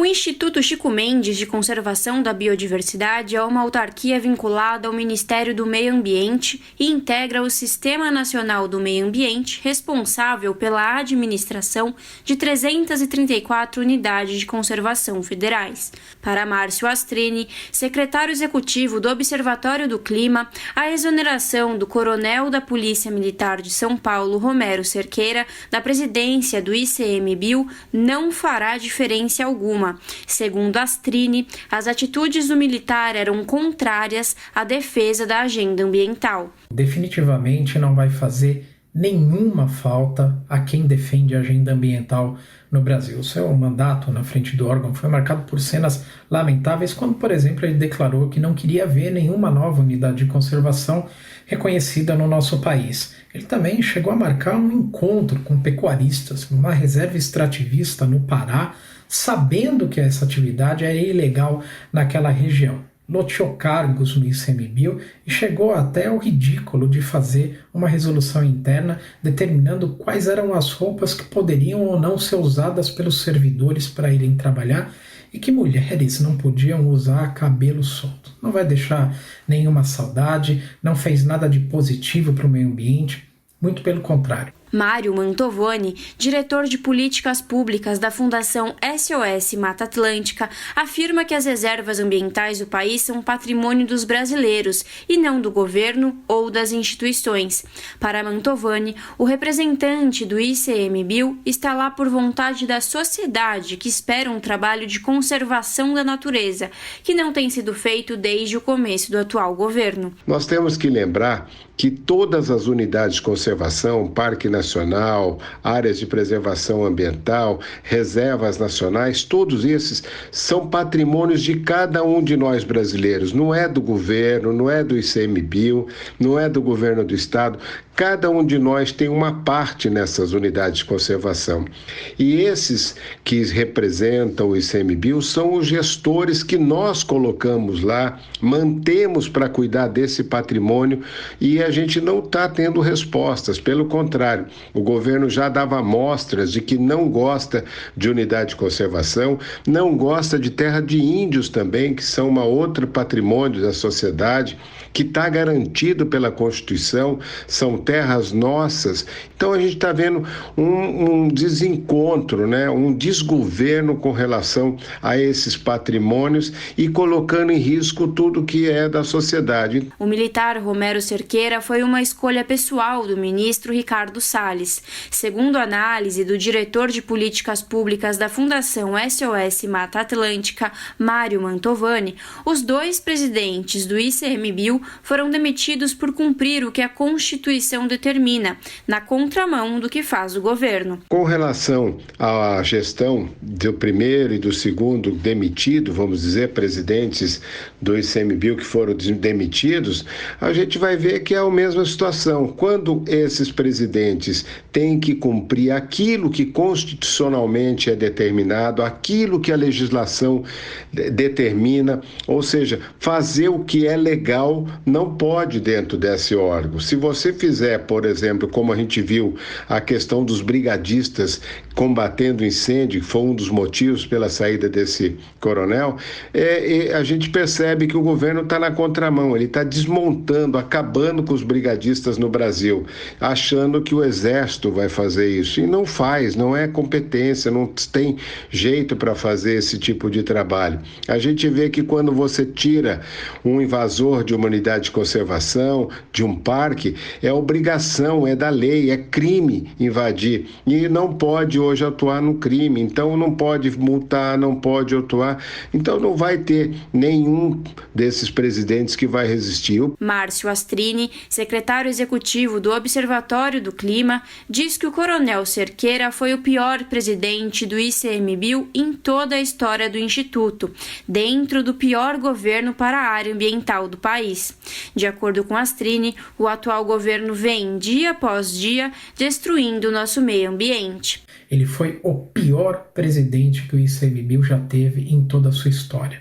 O Instituto Chico Mendes de Conservação da Biodiversidade é uma autarquia vinculada ao Ministério do Meio Ambiente e integra o Sistema Nacional do Meio Ambiente, responsável pela administração de 334 unidades de conservação federais. Para Márcio Astrini, secretário executivo do Observatório do Clima, a exoneração do coronel da Polícia Militar de São Paulo, Romero Cerqueira, da presidência do ICMBio, não fará diferença alguma. Segundo Astrini, as atitudes do militar eram contrárias à defesa da agenda ambiental. Definitivamente não vai fazer nenhuma falta a quem defende a agenda ambiental no Brasil. Seu mandato na frente do órgão foi marcado por cenas lamentáveis, quando, por exemplo, ele declarou que não queria ver nenhuma nova unidade de conservação reconhecida no nosso país. Ele também chegou a marcar um encontro com pecuaristas numa reserva extrativista no Pará, sabendo que essa atividade era ilegal naquela região. Loteou cargos no ICMBio e chegou até ao ridículo de fazer uma resolução interna determinando quais eram as roupas que poderiam ou não ser usadas pelos servidores para irem trabalhar e que mulheres não podiam usar cabelo solto. Não vai deixar nenhuma saudade, não fez nada de positivo para o meio ambiente, muito pelo contrário. Mário Mantovani, diretor de políticas públicas da Fundação SOS Mata Atlântica, afirma que as reservas ambientais do país são patrimônio dos brasileiros e não do governo ou das instituições. Para Mantovani, o representante do ICMBio está lá por vontade da sociedade, que espera um trabalho de conservação da natureza, que não tem sido feito desde o começo do atual governo. Nós temos que lembrar que todas as unidades de conservação, Parque Nacional, áreas de preservação ambiental, reservas nacionais, todos esses são patrimônios de cada um de nós brasileiros. Não é do governo, não é do ICMBio, não é do governo do estado. Cada um de nós tem uma parte nessas unidades de conservação. E esses que representam o ICMBio são os gestores que nós colocamos lá, mantemos para cuidar desse patrimônio e a gente não está tendo respostas. Pelo contrário, o governo já dava amostras de que não gosta de unidade de conservação, não gosta de terra de índios também, que são uma outra patrimônio da sociedade, que está garantido pela Constituição, são terras nossas. Então a gente está vendo um desencontro, né? Um desgoverno com relação a esses patrimônios e colocando em risco tudo que é da sociedade. O militar Romero Cerqueira foi uma escolha pessoal do ministro Ricardo Salles. Segundo a análise do diretor de políticas públicas da Fundação SOS Mata Atlântica, Mário Mantovani, os dois presidentes do ICMBio foram demitidos por cumprir o que a Constituição determina, na contramão do que faz o governo. Com relação à gestão do primeiro e do segundo demitido, vamos dizer, presidentes do ICMBio que foram demitidos, a gente vai ver que é a mesma situação. Quando esses presidentes têm que cumprir aquilo que constitucionalmente é determinado, aquilo que a legislação determina, ou seja, fazer o que é legal, não pode dentro desse órgão. Se você fizer, por exemplo, como a gente viu, a questão dos brigadistas combatendo incêndio, que foi um dos motivos pela saída desse coronel, a gente percebe que o governo está na contramão, ele está desmontando, acabando com os brigadistas no Brasil, achando que o Exército vai fazer isso. E não faz, não é competência, não tem jeito para fazer esse tipo de trabalho. A gente vê que quando você tira um invasor de uma unidade de conservação, de um parque, é obrigação, é da lei, é crime invadir. E não pode hoje atuar no crime, então não pode multar, não pode atuar. Então não vai ter nenhum desses presidentes que vai resistir. Márcio Astrini, secretário executivo do Observatório do Clima, diz que o coronel Cerqueira foi o pior presidente do ICMBio em toda a história do Instituto, dentro do pior governo para a área ambiental do país. De acordo com Astrini, o atual governo vem, dia após dia, destruindo o nosso meio ambiente. Ele foi o pior presidente que o ICMBio já teve em toda a sua história.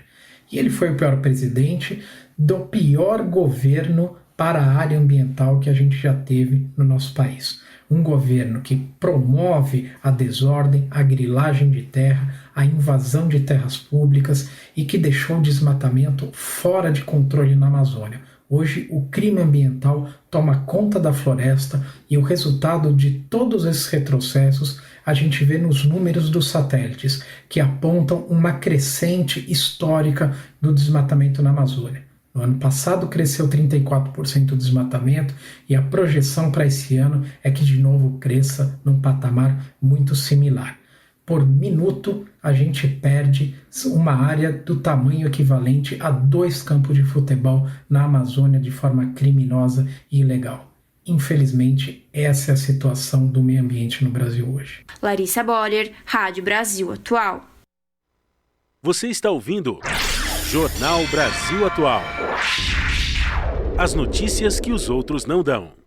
E ele foi o pior presidente do pior governo para a área ambiental que a gente já teve no nosso país. um governo que promove a desordem, a grilagem de terra, a invasão de terras públicas e que deixou o desmatamento fora de controle na Amazônia. Hoje, o crime ambiental toma conta da floresta e o resultado de todos esses retrocessos a gente vê nos números dos satélites, que apontam uma crescente histórica do desmatamento na Amazônia. No ano passado cresceu 34% o desmatamento e a projeção para esse ano é que de novo cresça num patamar muito similar. Por minuto, a gente perde uma área do tamanho equivalente a 2 campos de futebol na Amazônia de forma criminosa e ilegal. Infelizmente, essa é a situação do meio ambiente no Brasil hoje. Larissa Boller, Rádio Brasil Atual. Você está ouvindo Jornal Brasil Atual. As notícias que os outros não dão.